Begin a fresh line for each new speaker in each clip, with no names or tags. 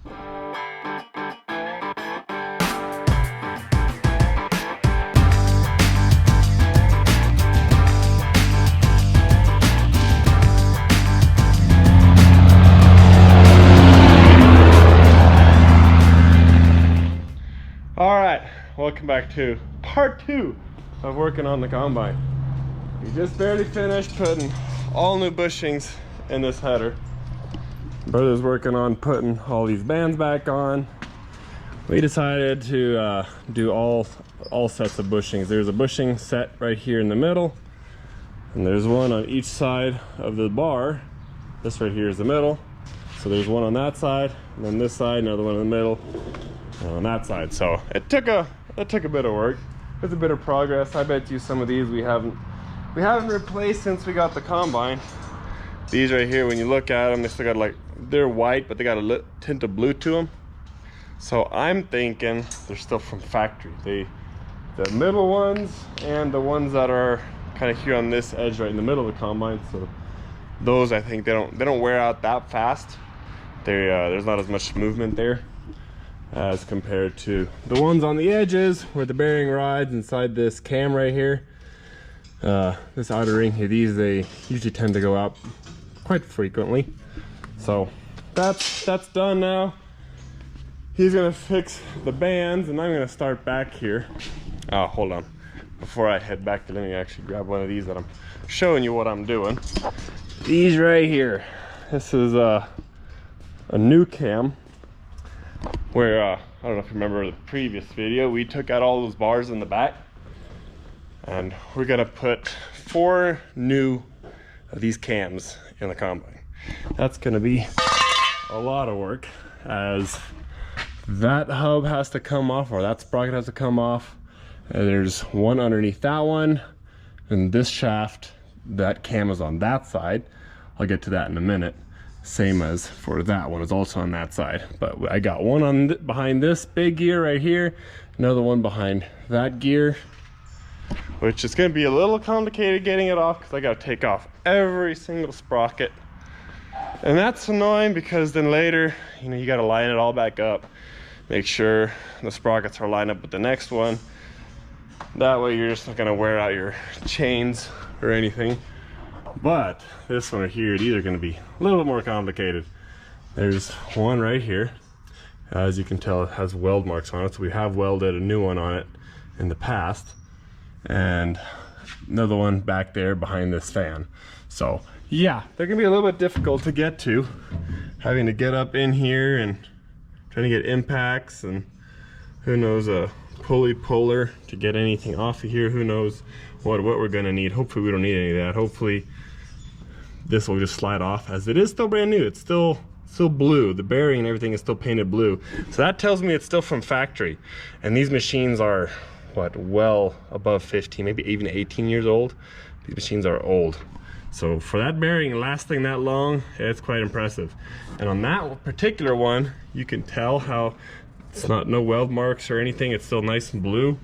All right, welcome back to part 2 of working on the combine. We just barely finished putting all new bushings in this header. Brother's working on putting all these bands back on. We decided to do all sets of bushings. There's a bushing set right here in the middle, and there's one on each side of the bar. This right here is the middle. So there's one on that side, and then this side, another one in the middle, and on that side. So it took a bit of work. It's a bit of progress. I bet you some of these we haven't replaced since we got the combine. These right here, when you look at them, they still got, like, they're white, but they got a tint of blue to them. So I'm thinking they're still from factory. The middle ones and the ones that are kind of here on this edge right in the middle of the combine. So those, I think they don't wear out that fast. There's not as much movement there as compared to the ones on the edges where the bearing rides inside this cam right here. This outer ring here, they usually tend to go out quite frequently. So that's done now. He's gonna fix the bands, and I'm gonna start back here. Oh, hold on. Before I head back, let me actually grab one of these that I'm showing you what I'm doing. These right here. This is a new cam where I don't know if you remember the previous video, we took out all those bars in the back, and we're gonna put 4 new of these cams in the combine. That's gonna be a lot of work, as that hub has to come off, or that sprocket has to come off. There's one underneath that one, and this shaft, that cam is on that side. I'll get to that in a minute. Same as for that one, is also on that side. But I got one on behind this big gear right here, another one behind that gear, which is going to be a little complicated getting it off because I got to take off every single sprocket. And that's annoying because then later, you got to line it all back up, make sure the sprockets are lined up with the next one. That way you're just not going to wear out your chains or anything. But this one right here, these are going to be a little bit more complicated. There's one right here. As you can tell, it has weld marks on it, so we have welded a new one on it in the past. And another one back there behind this fan. So yeah, they're gonna be a little bit difficult to get to, having to get up in here and trying to get impacts, and who knows, a pulley puller to get anything off of here. Who knows what we're gonna need. Hopefully we don't need any of that. Hopefully this will just slide off, as it is still brand new. It's still blue. The bearing and everything is still painted blue, so that tells me it's still from factory. And these machines are what, well above 15, maybe even 18 years old. These machines are old, so for that bearing lasting that long, it's quite impressive. And on that particular one, you can tell how it's no weld marks or anything. It's still nice and blue.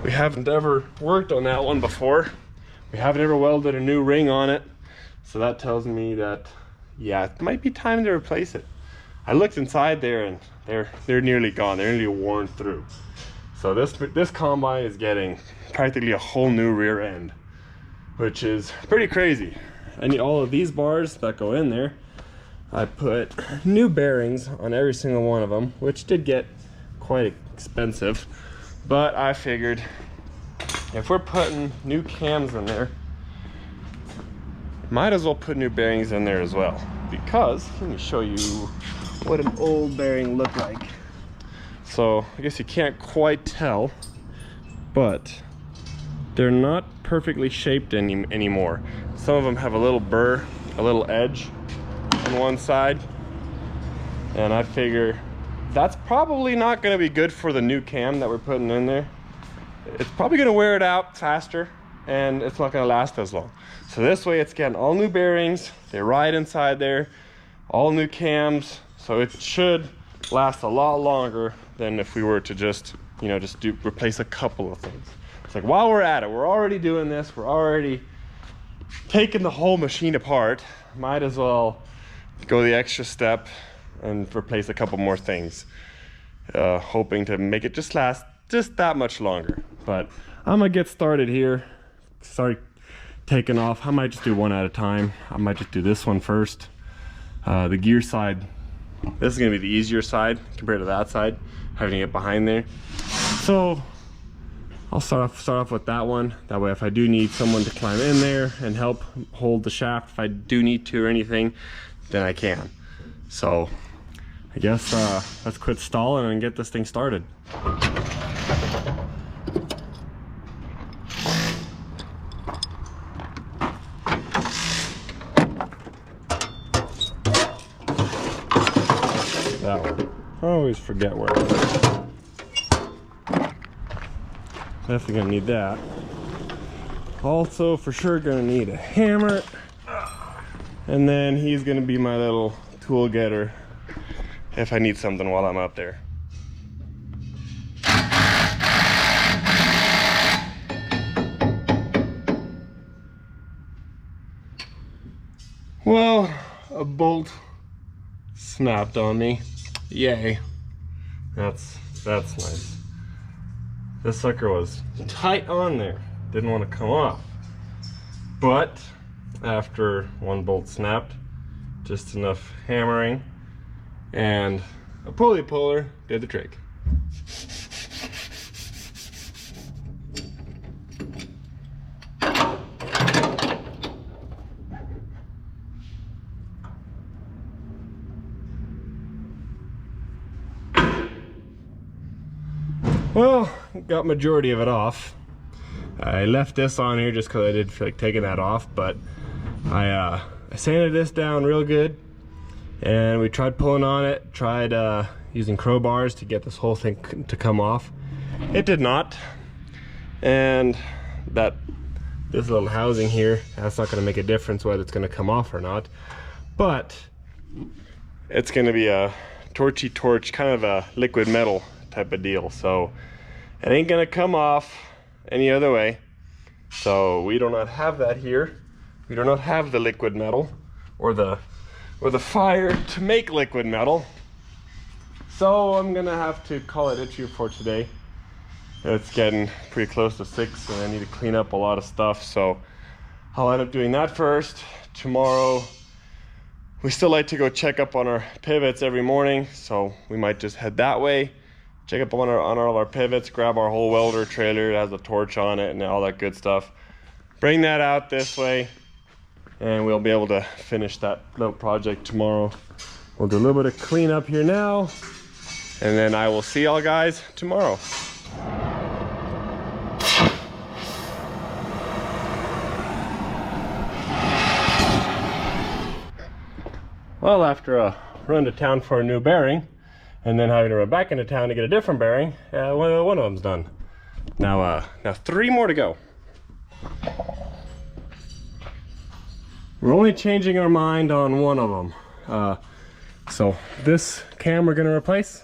We haven't ever worked on that one before. We haven't ever welded a new ring on it, so that tells me that, yeah, it might be time to replace it. I looked inside there and they're nearly gone. They're nearly worn through. So this combine is getting practically a whole new rear end, which is pretty crazy. And all of these bars that go in there, I put new bearings on every single one of them, which did get quite expensive. But I figured if we're putting new cams in there, might as well put new bearings in there as well. Because, let me show you what an old bearing looked like. So I guess you can't quite tell, but they're not perfectly shaped anymore. Some of them have a little burr, a little edge on one side, and I figure that's probably not going to be good for the new cam that we're putting in there. It's probably going to wear it out faster, and it's not going to last as long. So this way it's getting all new bearings, they ride inside there, all new cams, so it should last a lot longer than if we were to just replace a couple of things. It's like, while we're at it, we're already doing this, we're already taking the whole machine apart, might as well go the extra step and replace a couple more things, hoping to make it just last just that much longer. But I'm gonna get started here, start taking off. I might just do one at a time. I might just do this one first. The gear side, this is gonna be the easier side compared to that side, having it behind there. So I'll start off with that one. That way, if I do need someone to climb in there and help hold the shaft, if I do need to or anything, then I can. So I guess let's quit stalling and get this thing started. That one. I always forget where it is. Definitely gonna need that. Also, for sure gonna need a hammer. And then he's gonna be my little tool getter if I need something while I'm up there. Well, a bolt snapped on me. Yay. That's nice. This sucker was tight on there. Didn't want to come off. But after one bolt snapped, just enough hammering and a pulley puller did the trick. Well, got majority of it off. I left this on here just because I did feel like taking that off, but I sanded this down real good, and we tried pulling on it, tried using crowbars to get this whole thing to come off. It did not, and this little housing here, that's not going to make a difference whether it's going to come off or not, but it's going to be a torchy torch, kind of a liquid metal type of deal, so it ain't gonna come off any other way. So we do not have that here. We do not have the liquid metal or the fire to make liquid metal, so I'm gonna have to call it issue for today. It's getting pretty close to 6 and I need to clean up a lot of stuff, so I'll end up doing that first. Tomorrow we still like to go check up on our pivots every morning, so we might just head that way, check up on all of our pivots, grab our whole welder trailer, it has a torch on it and all that good stuff. Bring that out this way and we'll be able to finish that little project tomorrow. We'll do a little bit of cleanup here now, and then I will see y'all guys tomorrow. Well, after a run to town for a new bearing, and then having to run back into town to get a different bearing, one of them's done. Now 3 more to go. We're only changing our mind on one of them. So this cam we're gonna replace.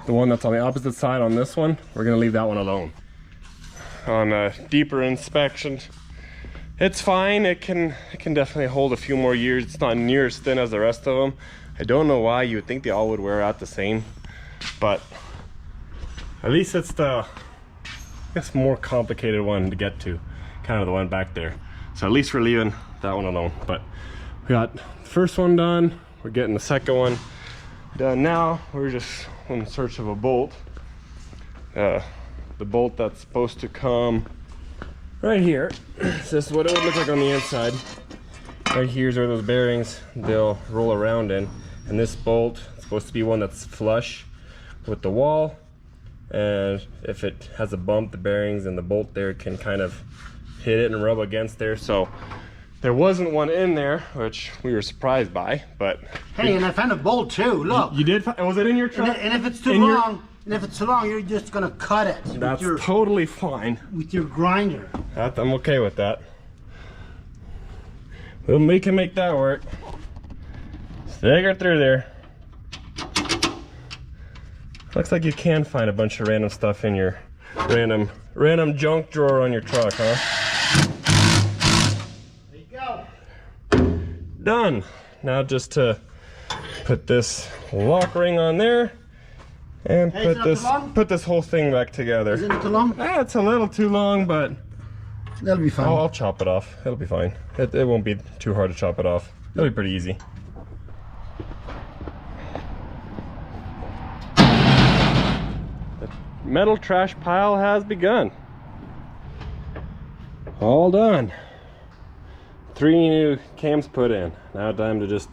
The one that's on the opposite side on this one, we're gonna leave that one alone. On a deeper inspection, it's fine. It can definitely hold a few more years. It's not near as thin as the rest of them. I don't know why. You would think they all would wear out the same, but at least it's the, I guess, more complicated one to get to, kind of the one back there. So at least we're leaving that one alone. But we got the first one done. We're getting the second one done now. We're just in search of a bolt. The bolt that's supposed to come right here. So this is what it would look like on the inside. Right here's where those bearings, they'll roll around in. And this bolt is supposed to be one that's flush with the wall. And if it has a bump, the bearings and the bolt there can kind of hit it and rub against there. So there wasn't one in there, which we were surprised by, but...
Hey, and I found a bolt too, look.
You did? Was it in your truck?
And if it's too long, you're just gonna cut it.
That's totally fine.
With your grinder.
I'm okay with that. We can make that work. Stick her through there. Looks like you can find a bunch of random stuff in your random junk drawer on your truck, huh?
There you go.
Done. Now just to put this lock ring on there and
Hey,
put this whole thing back together.
Isn't it too long?
It's a little too long, but
That'll be fine.
I'll chop it off. It'll be fine. It won't be too hard to chop it off. It'll be pretty easy. The metal trash pile has begun. All done. 3 new cams put in. Now time to just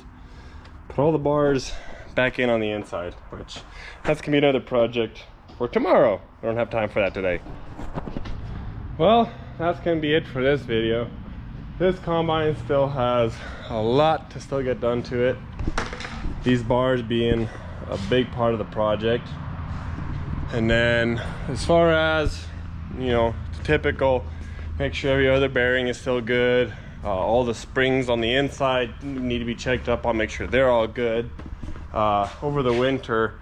put all the bars back in on the inside, which that's gonna be another project for tomorrow. I don't have time for that today. Well, that's gonna be it for this video. This combine still has a lot to still get done to it. These bars being a big part of the project. And then as far as, you know, typical, make sure every other bearing is still good. All the springs on the inside need to be checked up on, make sure they're all good. Over the winter,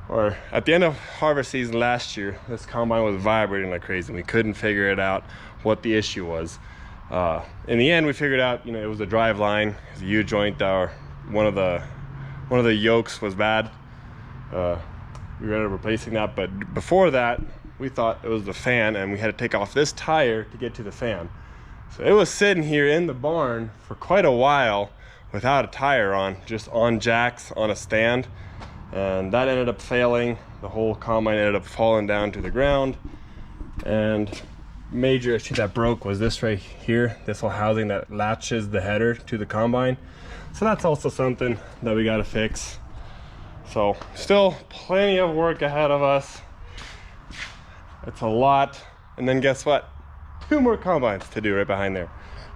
or at the end of harvest season last year, this combine was vibrating like crazy. We couldn't figure it out what the issue was. In the end, we figured out, you know, it was the drive line, the U-joint, or one of the yokes was bad. We ended up replacing that, but before that, we thought it was the fan, and we had to take off this tire to get to the fan. So it was sitting here in the barn for quite a while without a tire on, just on jacks on a stand. And that ended up failing. The whole combine ended up falling down to the ground. And major issue that broke was this right here, this whole housing that latches the header to the combine. So that's also something that we got to fix. So still plenty of work ahead of us. It's a lot. And then guess what? 2 more combines to do right behind there.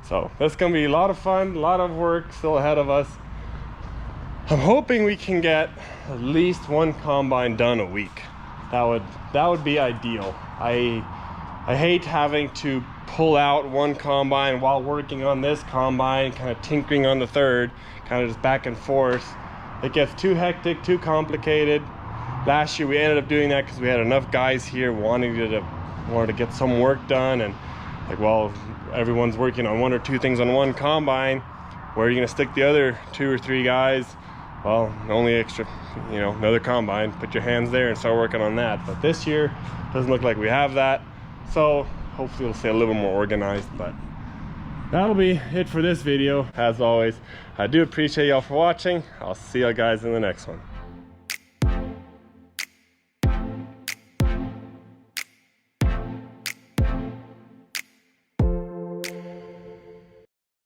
So that's gonna be a lot of fun, a lot of work still ahead of us. I'm hoping we can get at least 1 combine done a week. That would be ideal. I hate having to pull out 1 combine while working on this combine, kind of tinkering on the 3rd, kind of just back and forth. It gets too hectic, too complicated. Last year we ended up doing that because we had enough guys here wanting to get some work done, and like, well, everyone's working on 1 or 2 things on 1 combine. Where are you gonna stick the other 2 or 3 guys? Well, only extra, you know, another combine. Put your hands there and start working on that. But this year doesn't look like we have that, so hopefully we'll stay a little more organized. But that'll be it for this video. As always, I do appreciate y'all for watching. I'll see you guys in the next one.